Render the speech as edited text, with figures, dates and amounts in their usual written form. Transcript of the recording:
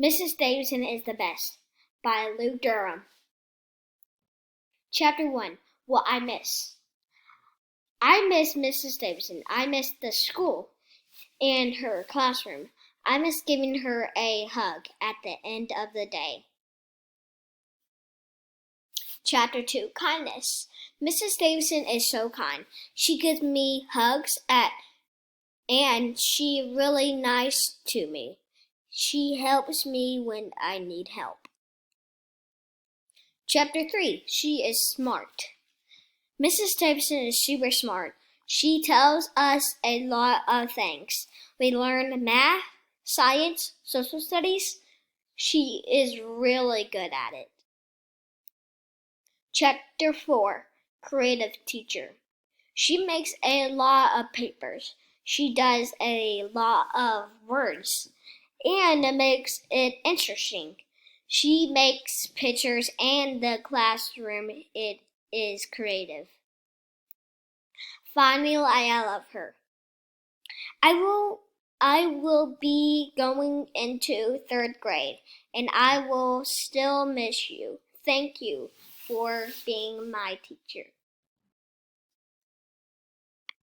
Mrs. Davidson is the Best by Lou Durham. Chapter 1. What I Miss. I miss Mrs. Davidson. I miss the school and her classroom. I miss giving her a hug at the end of the day. Chapter 2. Kindness. Mrs. Davidson is so kind. She gives me hugs and she's really nice to me. She helps me when I need help. Chapter 3. She is smart. Mrs. Davidson is super smart. She tells us a lot of things. We learn math, science, social studies. She is really good at it. Chapter 4. Creative Teacher. She makes a lot of papers. She does a lot of words and makes it interesting. She makes pictures and the classroom it is creative. Finally, I love her. I will be going into 3rd grade and I will still miss you. Thank you for being my teacher.